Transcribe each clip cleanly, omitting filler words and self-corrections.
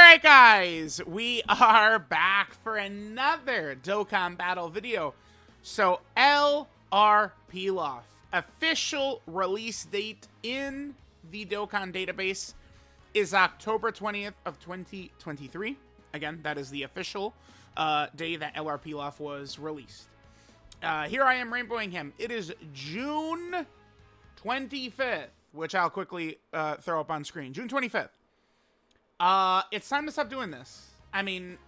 Alright guys, we are back for another Dokkan battle video. So LR PILAF, official release date in the Dokkan database is October 20th of 2023. Again, that is the official day that LR PILAF was released. Here I am rainbowing him. It is June 25th, which I'll quickly throw up on screen. June 25th. It's time to stop doing this. I mean,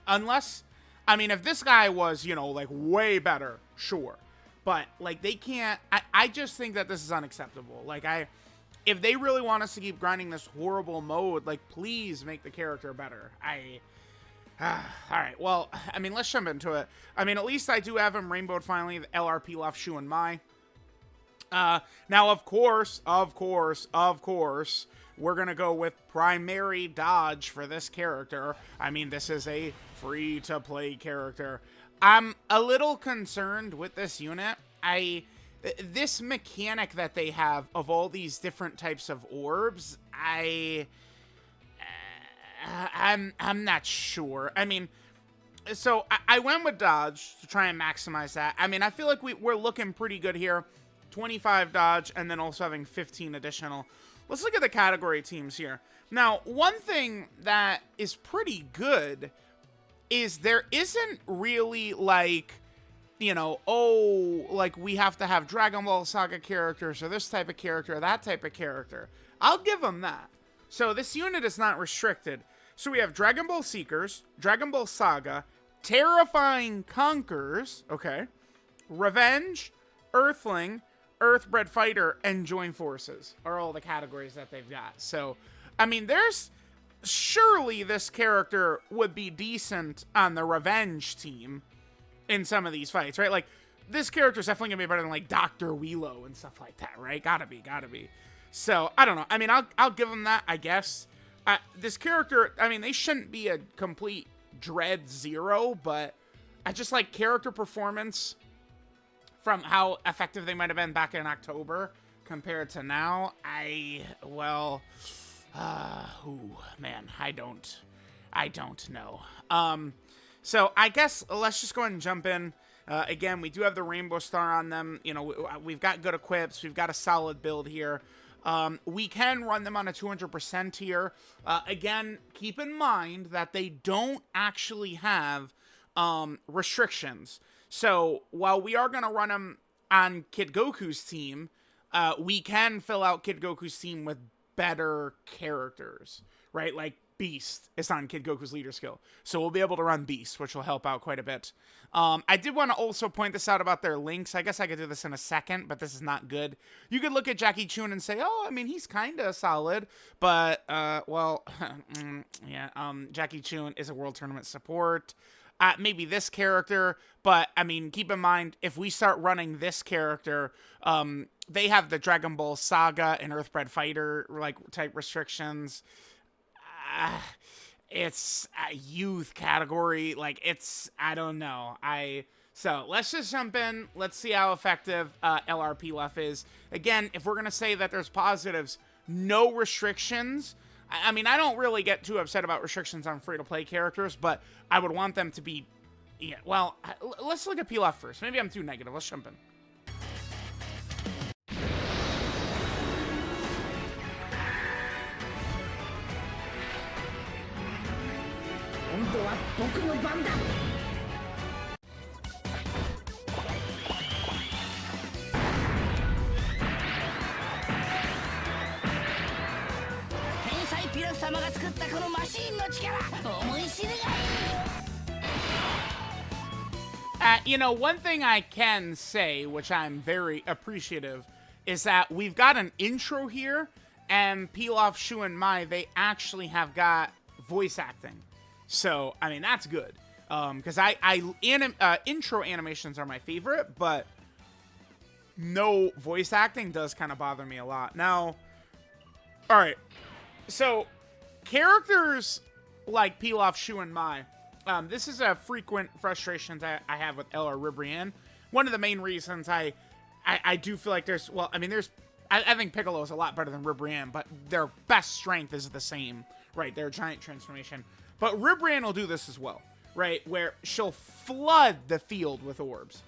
if this guy was, like, way better, sure. But, like, they can't, I just think that this is unacceptable. Like, if they really want us to keep grinding this horrible mode, like, please make the character better. Alright, well, let's jump into it. At least I do have him rainbowed finally, the LR PILAF SHU MAI. Now, of course, we're gonna go with primary dodge for this character. This is a free-to-play character. I'm a little concerned with this unit. This mechanic that they have of all these different types of orbs, I'm not sure. So I went with dodge to try and maximize that. I feel like we're looking pretty good here. 25 dodge, and then also having 15 additional. Let's look at the category teams here. Now, one thing that is pretty good is there isn't really, like, we have to have Dragon Ball Saga characters or this type of character or that type of character. I'll give them that. So this unit is not restricted. So we have Dragon Ball Seekers, Dragon Ball Saga, Terrifying Conquerors, okay, Revenge, Earthling, Earthbred Fighter, and Join Forces are all the categories that they've got. So, surely this character would be decent on the Revenge team in some of these fights, right? Like, this character is definitely going to be better than, like, Dr. Wheelo and stuff like that, right? Gotta be. So, I don't know. I'll give him that, I guess. This character, they shouldn't be a complete Dread Zero, but I just like character performance from how effective they might have been back in October compared to now. I don't know. So I guess let's just go ahead and jump in. Again, we do have the Rainbow Star on them. We've got good equips. We've got a solid build here. We can run them on a 200% here. Again, keep in mind that they don't actually have restrictions. So, while we are going to run them on Kid Goku's team, we can fill out Kid Goku's team with better characters, right? Like Beast is on Kid Goku's leader skill. So, we'll be able to run Beast, which will help out quite a bit. I did want to also point this out about their links. I guess I could do this in a second, but this is not good. You could look at Jackie Chun and say, oh, he's kind of solid. But, Jackie Chun is a World Tournament support. Maybe this character, but, keep in mind, if we start running this character, they have the Dragon Ball Saga and Earthbred Fighter, type restrictions. It's a youth category, I don't know. So, let's just jump in, let's see how effective LR PILAF is. Again, if we're gonna say that there's positives, no restrictions. I don't really get too upset about restrictions on free-to-play characters, but I would want them to be... Yeah, well, let's look at PILAF first. Maybe I'm too negative. Let's jump in. One thing I can say, which I'm very appreciative, is that we've got an intro here, and PILAF SHU MAI, they actually have got voice acting. So, that's good. Because intro animations are my favorite, but no voice acting does kind of bother me a lot. Now, alright, so characters like PILAF SHU MAI, this is a frequent frustrations I have with LR Ribrianne. One of the main reasons I do feel like I think Piccolo is a lot better than Ribrianne, but their best strength is the same, right, their giant transformation. But Ribran will do this as well, right, where she'll flood the field with orbs.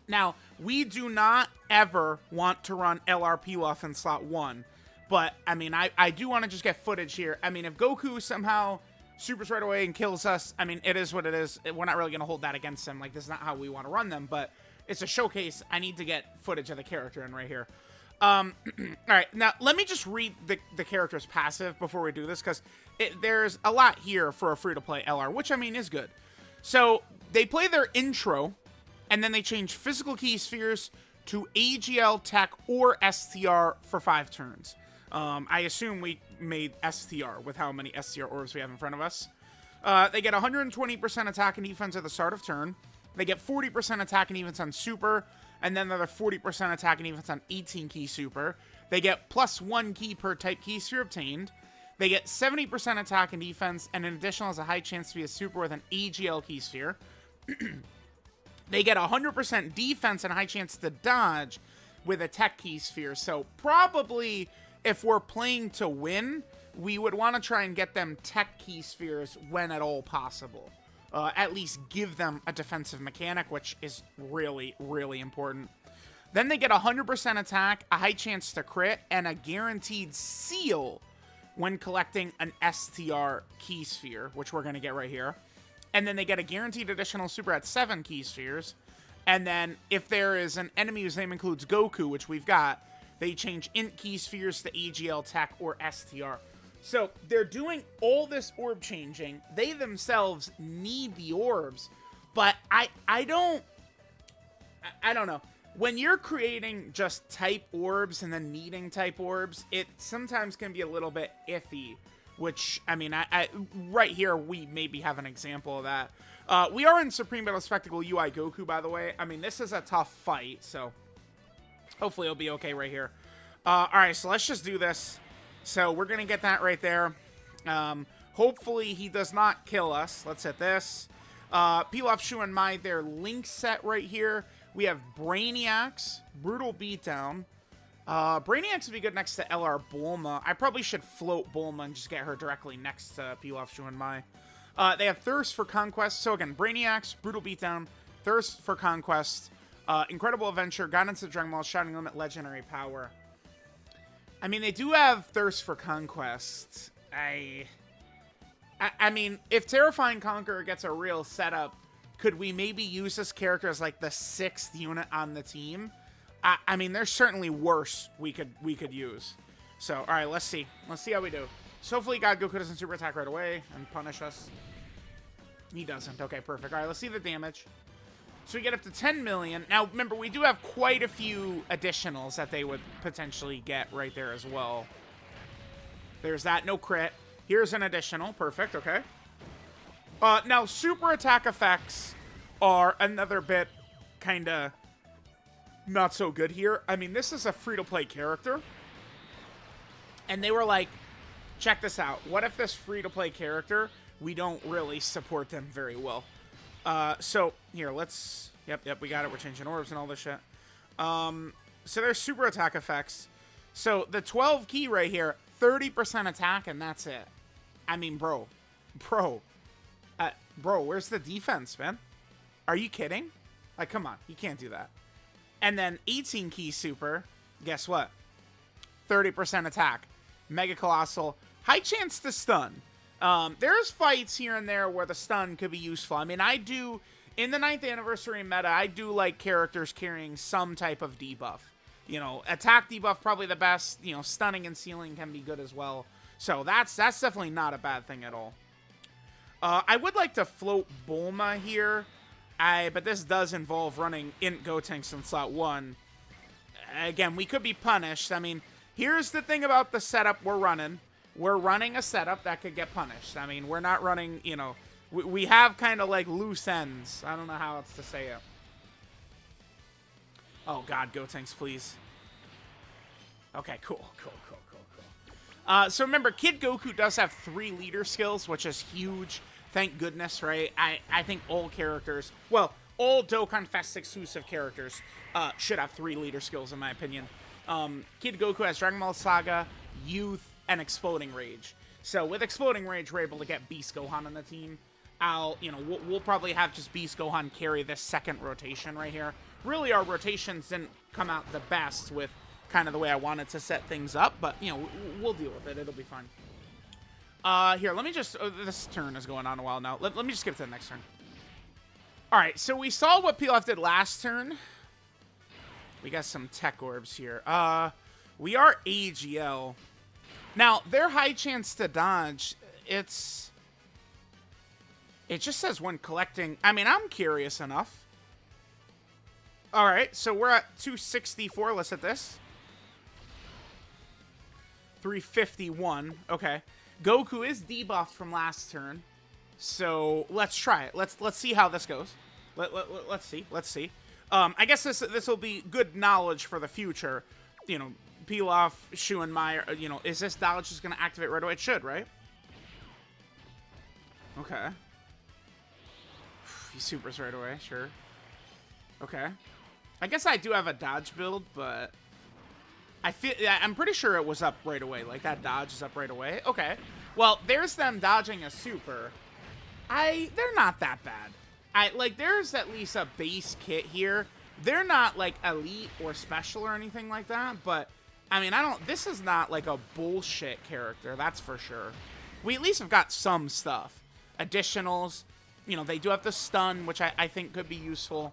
Now, we do not ever want to run LR Pilaf in slot 1, but, I mean, I do want to just get footage here. I mean, if Goku somehow supers right away and kills us, I mean, it is what it is. We're not really going to hold that against him. Like, this is not how we want to run them, but it's a showcase. I need to get footage of the character in right here. All right, now, let me just read the character's passive before we do this, because there's a lot here for a free-to-play LR, which, I mean, is good. So, they play their intro, and then they change physical key spheres to AGL, Tech, or STR for 5 turns. I assume we made STR with how many STR orbs we have in front of us. They get 120% attack and defense at the start of turn. They get 40% attack and defense on Super, and then another 40% attack and defense on 18 key Super. They get +1 key per type key sphere obtained. They get 70% attack and defense, and an additional has a high chance to be a Super with an AGL key sphere. They get 100% defense and a high chance to dodge with a tech key sphere. So probably if we're playing to win, we would want to try and get them tech key spheres when at all possible. At least give them a defensive mechanic, which is really, really important. Then they get 100% attack, a high chance to crit, and a guaranteed seal when collecting an STR key sphere, which we're going to get right here. And then they get a guaranteed additional super at 7 key spheres. And then if there is an enemy whose name includes Goku, which we've got, they change int key spheres to AGL, Tech, or STR. So they're doing all this orb changing. They themselves need the orbs. But I don't know. When you're creating just type orbs and then needing type orbs, it sometimes can be a little bit iffy. Which, I mean, right here, we maybe have an example of that. We are in Supreme Battle Spectacle UI Goku, by the way. I mean, this is a tough fight, so hopefully it'll be okay right here. All right, so let's just do this. So we're going to get that right there. Hopefully he does not kill us. Let's hit this. PILAF, SHU MAI, their link set right here. We have Brainiacs, Brutal Beatdown. Brainiacs would be good next to LR Bulma. I probably should float Bulma and just get her directly next to PILAF, SHU MAI. They have Thirst for Conquest. So again, Brainiacs, Brutal Beatdown, Thirst for Conquest, Incredible Adventure, Guidance of Dragon Ball, Shouting Limit, Legendary Power. I mean, they do have Thirst for Conquest. I mean, if Terrifying Conqueror gets a real setup, could we maybe use this character as like the 6th unit on the team? I mean, there's certainly worse we could use. So, all right, let's see. Let's see how we do. So hopefully God Goku doesn't super attack right away and punish us. He doesn't. Okay, perfect. All right, let's see the damage. So we get up to 10 million. Now, remember, we do have quite a few additionals that they would potentially get right there as well. There's that. No crit. Here's an additional. Perfect. Okay. Now, super attack effects are another bit kind of not so good here. I mean, this is a free-to-play character. And they were like, check this out. What if this free-to-play character, we don't really support them very well? So, here, let's... Yep, we got it. We're changing orbs and all this shit. So there's super attack effects. So, the 12 key right here, 30% attack, and that's it. I mean, bro, where's the defense, man? Are you kidding? Like, come on. You can't do that. And then 18 key super, guess what? 30% attack. Mega Colossal. High chance to stun. There's fights here and there where the stun could be useful. I mean, I do, in the 9th anniversary meta, I do like characters carrying some type of debuff. You know, attack debuff probably the best. You know, stunning and sealing can be good as well. So that's definitely not a bad thing at all. I would like to float Bulma here. But this does involve running Int Gotenks in slot 1. Again, we could be punished. I mean, here's the thing about the setup we're running. We're running a setup that could get punished. I mean, we're not running, you know, we have kind of like loose ends. I don't know how else to say it. Oh, God, Gotenks, please. Okay, cool. So remember, Kid Goku does have 3 leader skills, which is huge. Thank goodness, right? I think all characters, well, all Dokkan Fest exclusive characters should have 3 leader skills, in my opinion. Kid Goku has Dragon Ball Saga, Youth, and Exploding Rage. So with Exploding Rage, we're able to get Beast Gohan on the team. We'll probably have just Beast Gohan carry this second rotation right here. Really, our rotations didn't come out the best with kind of the way I wanted to set things up, but, we'll deal with it. It'll be fine. Here, let me just... this turn is going on a while now. Let me just skip to the next turn. Alright, so we saw what PILAF did last turn. We got some tech orbs here. We are AGL. Now, their high chance to dodge, it just says when collecting... I mean, I'm curious enough. Alright, so we're at 264. Let's hit this. 351. Okay. Goku is debuffed from last turn. So, let's try it. Let's see how this goes. Let's see. I guess this will be good knowledge for the future. PILAF, SHU and MAI, is this dodge just going to activate right away? It should, right? Okay. He supers right away, sure. Okay. I guess I do have a dodge build, but I'm pretty sure it was up right away. Like, that dodge is up right away. Okay. Well, there's them dodging a super. They're not that bad. There's at least a base kit here. They're not, like, elite or special or anything like that, but, I mean, this is not, like, a bullshit character, that's for sure. We at least have got some stuff. Additionals, they do have the stun, which I think could be useful.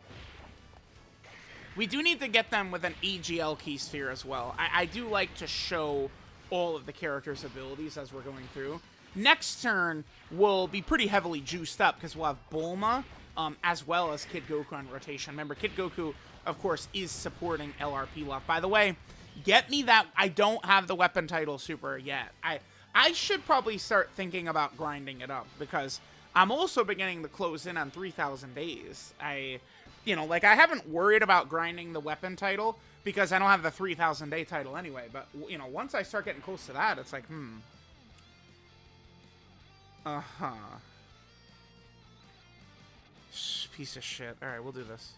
We do need to get them with an AGL key sphere as well. I do like to show all of the characters' abilities as we're going through. Next turn, we'll be pretty heavily juiced up because we'll have Bulma, as well as Kid Goku on rotation. Remember, Kid Goku, of course, is supporting LR PILAF. By the way, get me that. I don't have the weapon title super yet. I should probably start thinking about grinding it up because I'm also beginning to close in on 3,000 days. I haven't worried about grinding the weapon title because I don't have the 3,000 day title anyway. But, once I start getting close to that, it's like, Uh-huh. Piece of shit. Alright, we'll do this.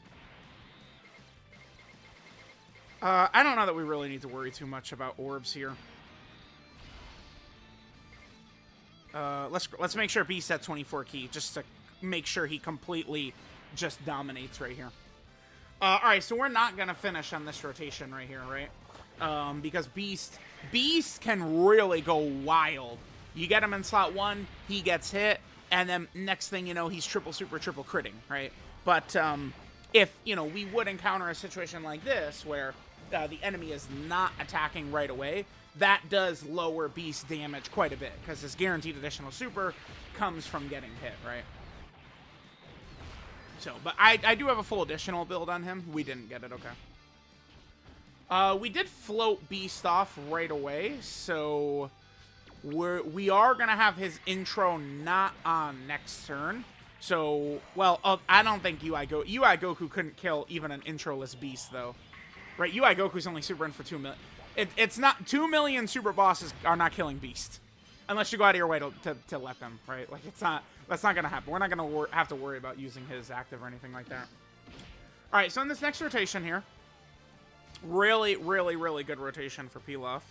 I don't know that we really need to worry too much about orbs here. Let's make sure Beast at 24 key, just to make sure he completely just dominates right here. Alright, so we're not gonna finish on this rotation right here, right? Because Beast can really go wild. You get him in slot 1, he gets hit, and then next thing you know, he's triple super, triple critting, right? But if, we would encounter a situation like this, where the enemy is not attacking right away, that does lower Beast damage quite a bit, because this guaranteed additional super comes from getting hit, right? So, but I do have a full additional build on him. We didn't get it, okay. We did float Beast off right away, so... We are going to have his intro not on next turn. So, well, I don't think UI Goku couldn't kill even an introless Beast, though. Right, UI Goku's only super in for 2 million. It's not... 2 million super bosses are not killing Beast. Unless you go out of your way to let them, right? Like, it's not... That's not going to happen. We're not going to have to worry about using his active or anything like that. Alright, so in this next rotation here... Really, really, really good rotation for PILAF.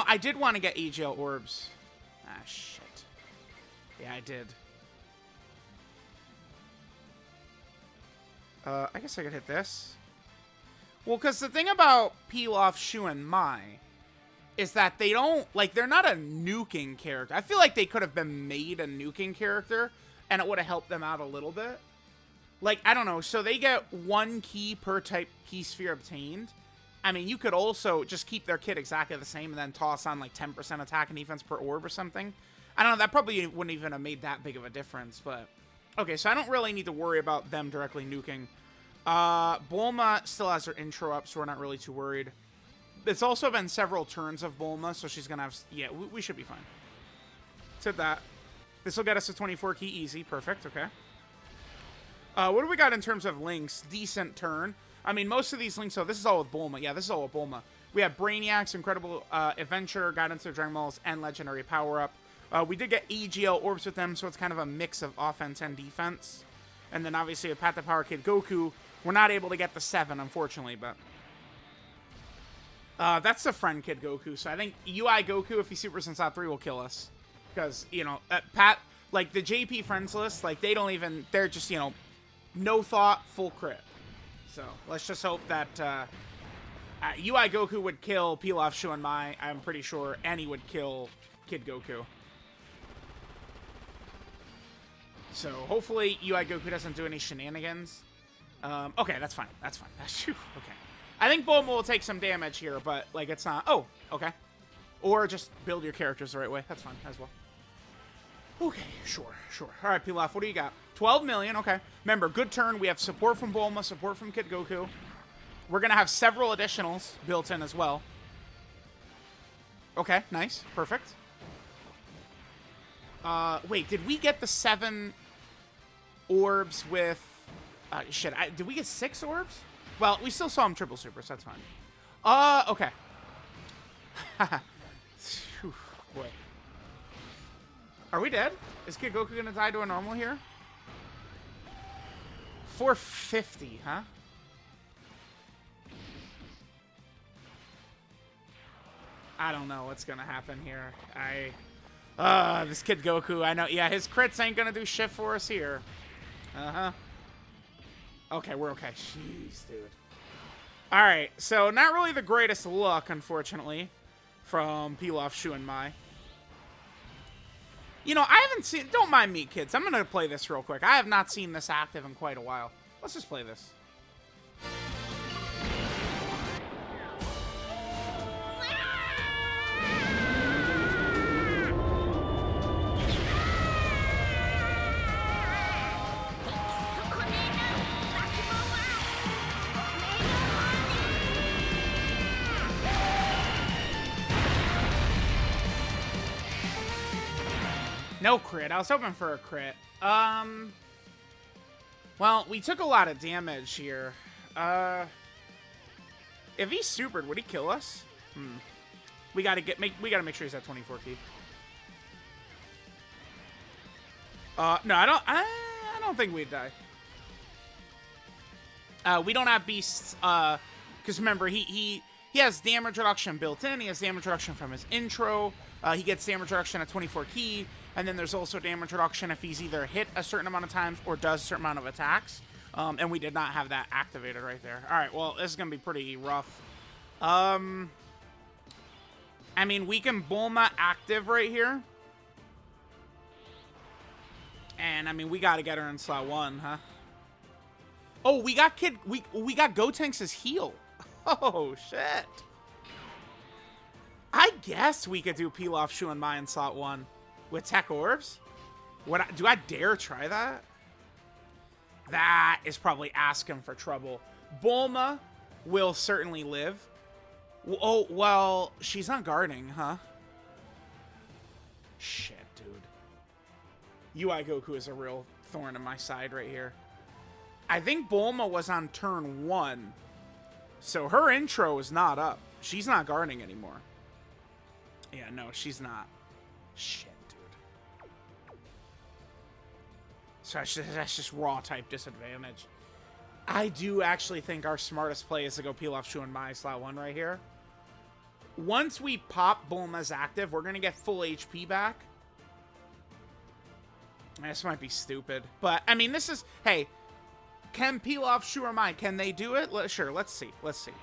I did want to get AGL orbs. Ah, shit. Yeah, I did. I guess I could hit this. Well, because the thing about PILAF, SHU, and MAI is that they don't... they're not a nuking character. I feel like they could have been made a nuking character, and it would have helped them out a little bit. I don't know. So they get 1 key per type key sphere obtained. I mean, you could also just keep their kit exactly the same and then toss on, 10% attack and defense per orb or something. I don't know, that probably wouldn't even have made that big of a difference, but... Okay, so I don't really need to worry about them directly nuking. Bulma still has her intro up, so we're not really too worried. It's also been several turns of Bulma, so she's gonna have... Yeah, we should be fine. Let's hit that. This will get us to 24 key easy. Perfect, okay. What do we got in terms of links? Decent turn. I mean, most of these links, so this is all with Bulma. Yeah, this is all with Bulma. We have Brainiac's Incredible Adventure, Guidance of Dragon Balls, and Legendary Power-Up. We did get AGL orbs with them, so it's kind of a mix of offense and defense. And then, obviously, with Path to Power Kid Goku, we're not able to get the 7, unfortunately, but... That's the friend Kid Goku, so I think UI Goku, if he supers in slot 3, will kill us. Because, you know, Pat, like, the JP friends list, like, they don't even, they're just, you know, no thought, full crit. So, let's just hope that, UI Goku would kill PILAF, SHU MAI, I'm pretty sure, and he would kill Kid Goku. So, hopefully, UI Goku doesn't do any shenanigans. Okay, that's fine. That's fine. Okay. I think Bulma will take some damage here, but, like, it's not... Oh, okay. Or just build your characters the right way. That's fine as well. Okay, sure. All right, Pilaf, what do you got? 12 million, okay. Remember, good turn. We have support from Bulma, support from Kid Goku. We're going to have several additionals built in as well. Okay, nice. Perfect. Wait, did we get the 7 orbs with... shit, did we get 6 orbs? Well, we still saw him triple super, so that's fine. Okay. Whew, boy. Are we dead? Is Kid Goku gonna die to a normal here? 450, huh? I don't know what's gonna happen here. This Kid Goku, I know. Yeah, his crits ain't gonna do shit for us here. Uh-huh. Okay, we're okay. Jeez, dude. All right, so not really the greatest look, unfortunately, from PILAF, SHU MAI. You know, I haven't seen... Don't mind me, kids. I'm going to play this real quick. I have not seen this active in quite a while. Let's just play this. No crit. I was hoping for a crit. Well, we took a lot of damage here. If he supered, would he kill us? We gotta make sure he's at 24 key. No, I don't think we'd die. We don't have beasts, because remember, he has damage reduction built in. He has damage reduction from his intro. He gets damage reduction at 24 key. And then there's also damage reduction if he's either hit a certain amount of times or does a certain amount of attacks. And we did not have that activated right there. All right, well, this is going to be pretty rough. I mean, we can Bulma active right here. And, I mean, we got to get her in slot 1, huh? Oh, we got we got Gotenks' heal. Oh, shit. I guess we could do PILAF, SHU MAI in slot 1. With tech orbs? Do I dare try that? That is probably asking for trouble. Bulma will certainly live. Oh, well, she's not guarding, huh? Shit, dude. UI Goku is a real thorn in my side right here. I think Bulma was on turn 1. So her intro is not up. She's not guarding anymore. Yeah, no, she's not. Shit. So that's just raw type disadvantage. I do actually think our smartest play is to go PILAF, SHU MAI slot 1 right here. Once we pop Bulma's active, we're going to get full HP back. This might be stupid. But, I mean, this is... Hey, can PILAF, SHU MAI, can they do it? Sure, let's see. Let's see.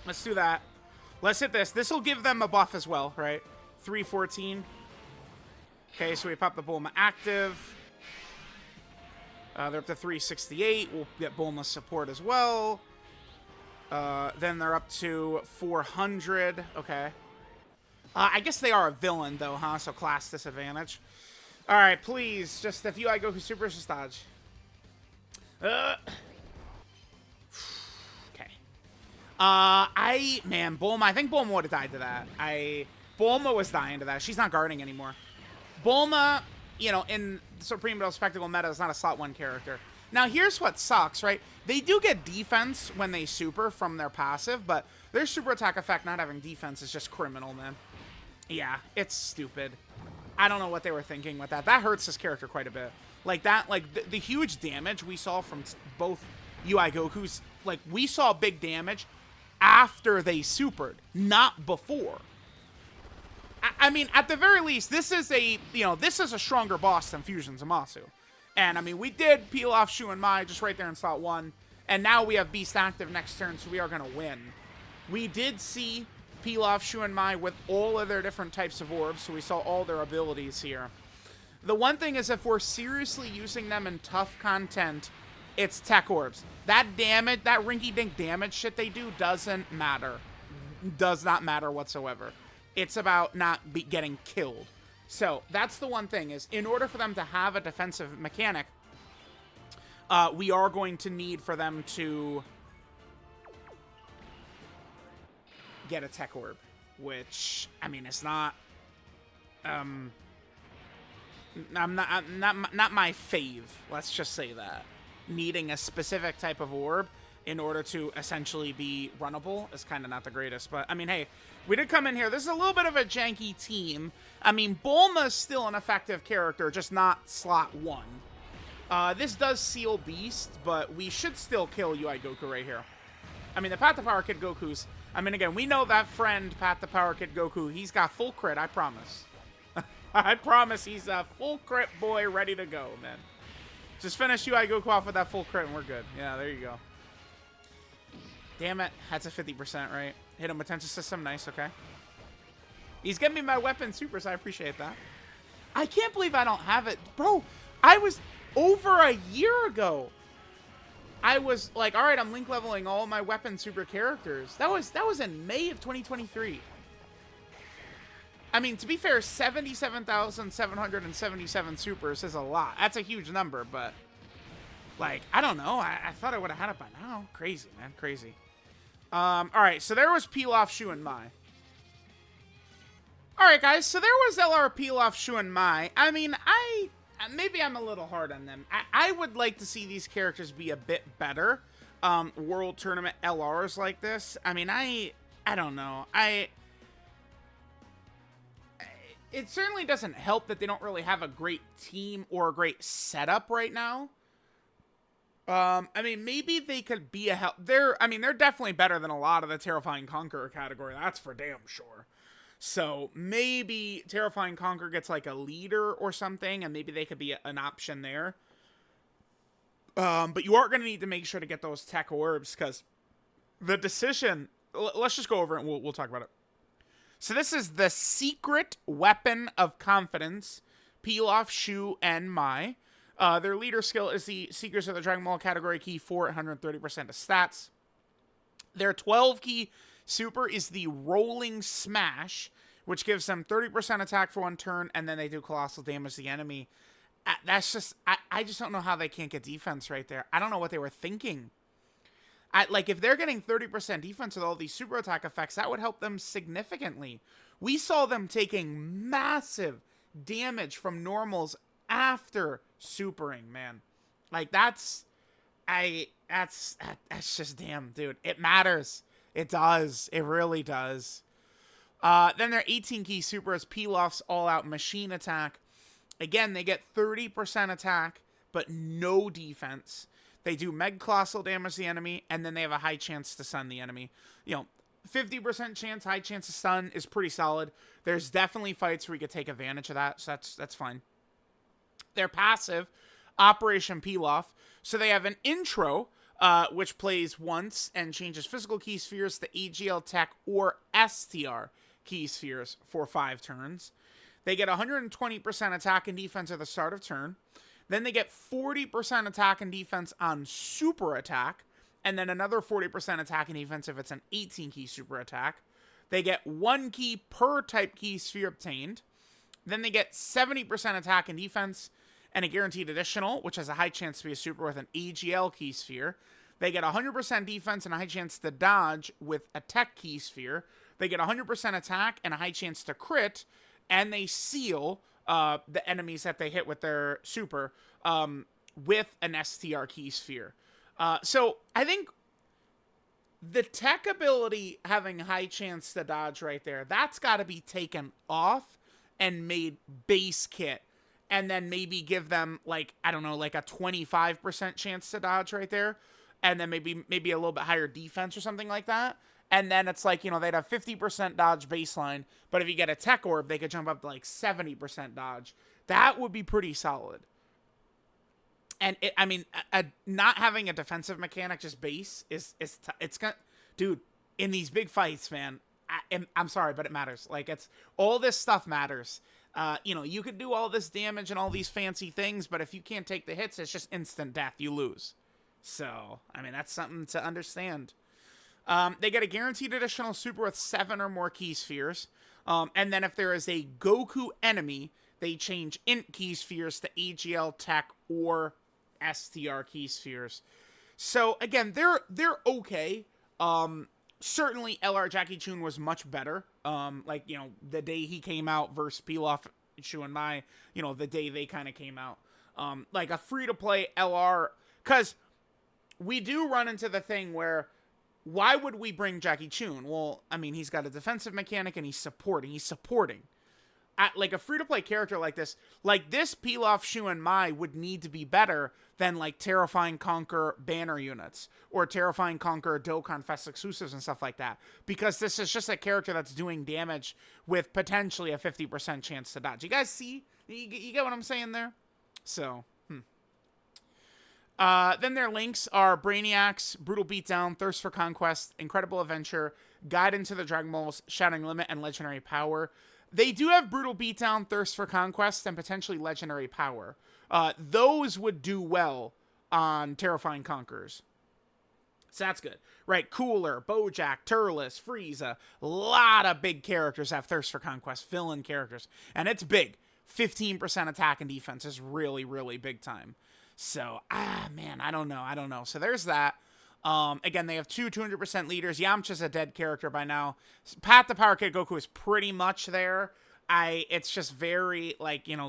Let's do that. Let's hit this. This will give them a buff as well, right? 314. Okay, so we pop the Bulma active. They're up to 368. We'll get Bulma support as well. Then they're up to 400. Okay. I guess they are a villain, though, huh? So class disadvantage. All right, please. Just if UI Goku Super, just dodge. Okay. Man, Bulma. I think Bulma would have died to that. Bulma was dying to that. She's not guarding anymore. Bulma... You know, in Supreme Battle Spectacle meta, is not a slot 1 character. Now, here's what sucks, right? They do get defense when they super from their passive, but their super attack effect not having defense is just criminal, man. Yeah, it's stupid. I don't know what they were thinking with that. That hurts this character quite a bit. Like, that, like, the huge damage we saw from both UI Gokus, like, we saw big damage after they supered, not before. I mean, at the very least, this is a, this is a stronger boss than Fusion Zamasu. And, I mean, we did peel off SHU MAI just right there in slot 1. And now we have Beast active next turn, so we are going to win. We did see peel off SHU MAI with all of their different types of orbs, so we saw all their abilities here. The one thing is, if we're seriously using them in tough content, it's tech orbs. That damage, that rinky-dink damage shit they do doesn't matter. Does not matter whatsoever. It's about not getting killed. So, that's the one thing, is in order for them to have a defensive mechanic, we are going to need for them to get a tech orb. Which, I mean, it's not... not my fave, let's just say that. Needing a specific type of orb in order to essentially be runnable is kind of not the greatest. But, I mean, hey, we did come in here. This is a little bit of a janky team. I mean, Bulma's still an effective character, just not slot 1. This does seal Beast, but we should still kill UI Goku right here. I mean, the Path to Power Kid Goku's... I mean, again, we know that friend, Path to Power Kid Goku, he's got full crit, I promise. I promise he's a full crit boy ready to go, man. Just finish UI Goku off with that full crit and we're good. Yeah, there you go. Damn it. That's a 50%, right? Hit him with Tensor System. Nice, okay. He's giving me my weapon super, so I appreciate that. I can't believe I don't have it. Bro, I was over a year ago. I was like, all right, I'm link leveling all my weapon super characters. That was in May of 2023. I mean, to be fair, 77,777 supers is a lot. That's a huge number, but like, I don't know. I thought I would have had it by now. Crazy, man. Crazy. All right, so there was peel off SHU MAI. All right, guys, so there was LR peel off SHU MAI. I mean, maybe I'm a little hard on them. I would like to see these characters be a bit better. World Tournament LRs like this. I mean, I don't know. It certainly doesn't help that they don't really have a great team or a great setup right now. I mean, maybe they could be a help. They're definitely better than a lot of the Terrifying Conqueror category. That's for damn sure. So maybe Terrifying Conqueror gets like a leader or something, and maybe they could be an option there. But you are going to need to make sure to get those tech orbs, because the decision... Let's just go over it and we'll talk about it. So this is the secret weapon of confidence, peel off SHU MAI. Their leader skill is the Seekers of the Dragon Ball category key 4 at 130% of stats. Their 12 key super is the Rolling Smash, which gives them 30% attack for 1 turn, and then they do colossal damage to the enemy. That's just, I just don't know how they can't get defense right there. I don't know what they were thinking. Like, if they're getting 30% defense with all these super attack effects, that would help them significantly. We saw them taking massive damage from normals after supering, man. Like, that's just damn, dude. It matters. It does. It really does. Then their 18 key super is Pilaf's all-out machine attack. Again, they get 30% attack, but no defense. They do Meg Colossal damage to the enemy, and then they have a high chance to stun the enemy. 50% chance, high chance to stun is pretty solid. There's definitely fights where we could take advantage of that, so that's fine. Their passive, Operation Pilaf. So they have an intro, which plays once and changes physical key spheres to AGL Tech or STR key spheres for 5 turns. They get 120% attack and defense at the start of turn. Then they get 40% attack and defense on super attack, and then another 40% attack and defense if it's an 18 key super attack. They get 1 key per type key sphere obtained. Then they get 70% attack and defense and a guaranteed additional, which has a high chance to be a super with an AGL key sphere. They get 100% defense and a high chance to dodge with a tech key sphere. They get 100% attack and a high chance to crit, and they seal the enemies that they hit with their super with an STR key sphere. So I think the tech ability having high chance to dodge right there, that's got to be taken off and made base kit. And then maybe give them, like, I don't know, like a 25% chance to dodge right there. And then maybe a little bit higher defense or something like that. And then it's like, they'd have 50% dodge baseline, but if you get a tech orb, they could jump up to like 70% dodge. That would be pretty solid. And not having a defensive mechanic, just base, it's gonna, dude, in these big fights, man, I'm sorry, but it matters. Like, it's, all this stuff matters. You could do all this damage and all these fancy things, but if you can't take the hits, it's just instant death. You lose. So, that's something to understand. They get a guaranteed additional super with 7 or more key spheres. And then if there is a Goku enemy, they change int key spheres to AGL tech or STR key spheres. So again, they're okay. Certainly LR Jackie Chun was much better. The day he came out versus PILAF, SHU and MAI, the day they kind of came out. Like a free-to-play LR, because we do run into the thing where, why would we bring Jackie Chun? Well, he's got a defensive mechanic and he's supporting. Like a free-to-play character like this PILAF, SHU and MAI would need to be better than like Terrifying Conquer banner units or Terrifying Conquer Dokkan Fest exclusives and stuff like that. Because this is just a character that's doing damage with potentially a 50% chance to dodge. You guys see? You get what I'm saying there? So, then their links are Brainiacs, Brutal Beatdown, Thirst for Conquest, Incredible Adventure, Guide into the Dragon Balls, Shattering Limit, and Legendary Power. They do have Brutal Beatdown, Thirst for Conquest, and potentially Legendary Power. Those would do well on Terrifying Conquerors. So that's good. Right, Cooler, Bojack, Turles, Frieza. A lot of big characters have Thirst for Conquest, villain characters. And it's big. 15% attack and defense is really, really big time. So, man, I don't know. So there's that. Again, they have 200% leaders. Yamcha's a dead character by now. Path to Power Kid Goku is pretty much there. It's just very,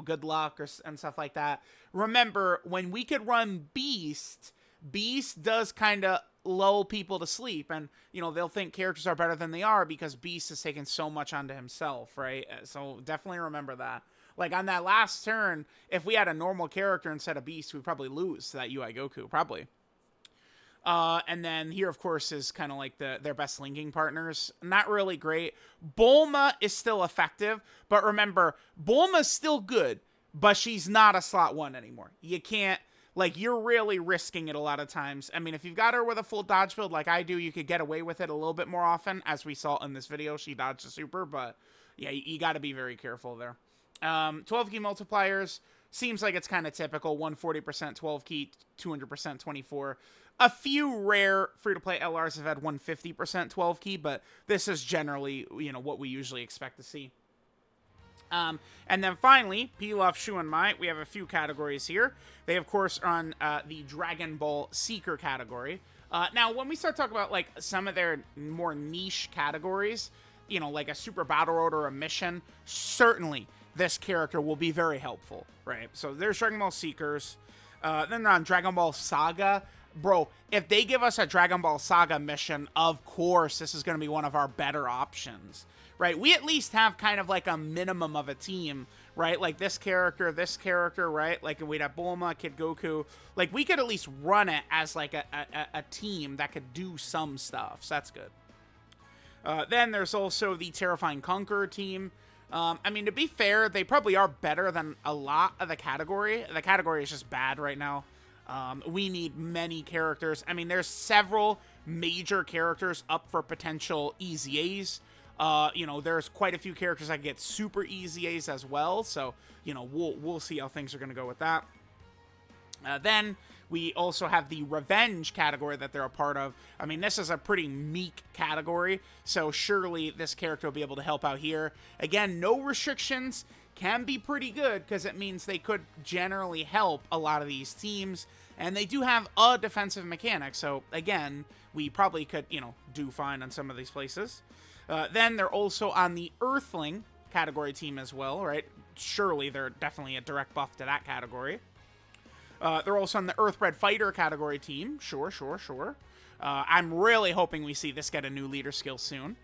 good luck and stuff like that. Remember, when we could run Beast does kind of lull people to sleep. And, they'll think characters are better than they are because Beast has taken so much onto himself, right? So definitely remember that. Like, on that last turn, if we had a normal character instead of Beast, we'd probably lose to that UI Goku, probably. And then here, of course, is kind of like their best linking partners. Not really great. Bulma is still effective, but remember, Bulma's still good, but she's not a slot 1 anymore. You can't, you're really risking it a lot of times. If you've got her with a full dodge build like I do, you could get away with it a little bit more often. As we saw in this video, she dodged a super, but yeah, you got to be very careful there. 12 key multipliers, seems like it's kind of typical. 140% 12 key, 200% 24. A few rare free-to-play LRs have had 150% 12 key, but this is generally, what we usually expect to see. And then finally, PILAF, SHU and MAI, we have a few categories here. They, of course, are on the Dragon Ball Seeker category. Now, when we start talking about, some of their more niche categories, like a Super Battle Road or a Mission, certainly this character will be very helpful, right? So there's Dragon Ball Seekers. Then on Dragon Ball Saga, bro, if they give us a Dragon Ball Saga mission, of course, this is going to be one of our better options, right? We at least have kind of like a minimum of a team, right? Like this character, right? Like we'd have Bulma, Kid Goku. Like we could at least run it as like a team that could do some stuff. So that's good. Then there's also the Terrifying Conqueror team. To be fair, they probably are better than a lot of the category. The category is just bad right now. We need many characters. There's several major characters up for potential easy A's. There's quite a few characters that get super easy A's as well. So, we'll see how things are going to go with that. Then we also have the Revenge category that they're a part of. This is a pretty meek category, so surely this character will be able to help out here. Again, no restrictions, can be pretty good because it means they could generally help a lot of these teams, and they do have a defensive mechanic, so again, we probably could, do fine on some of these places. Then they're also on the Earthling category team as well, right? Surely they're definitely a direct buff to that category. They're also on the Earthbred Fighter category team. Sure. I'm really hoping we see this get a new leader skill soon.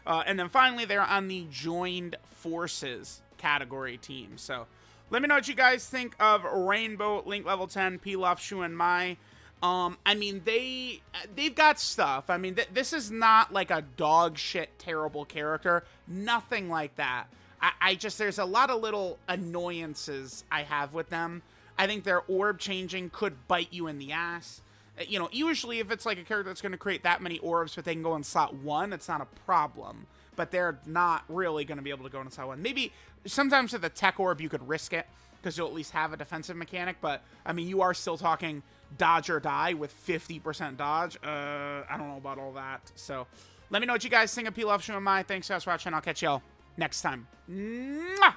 And then finally, they're on the Joined Forces category team. So let me know what you guys think of Rainbow, Link Level 10, PILAF, SHU and MAI. I mean, they've got stuff. I mean, this is not like a dog shit terrible character. Nothing like that. I just, there's a lot of little annoyances I have with them. I think their orb changing could bite you in the ass. You know, usually if it's like a character that's going to create that many orbs but they can go in slot 1, it's not a problem. But they're not really going to be able to go in slot 1. Maybe sometimes with the tech orb you could risk it, because you'll at least have a defensive mechanic. But, I mean, you are still talking dodge or die with 50% dodge. I don't know about all that. So, let me know what you guys think of PILAF SHU MAI. Thanks guys for watching. I'll catch y'all next time. Mwah!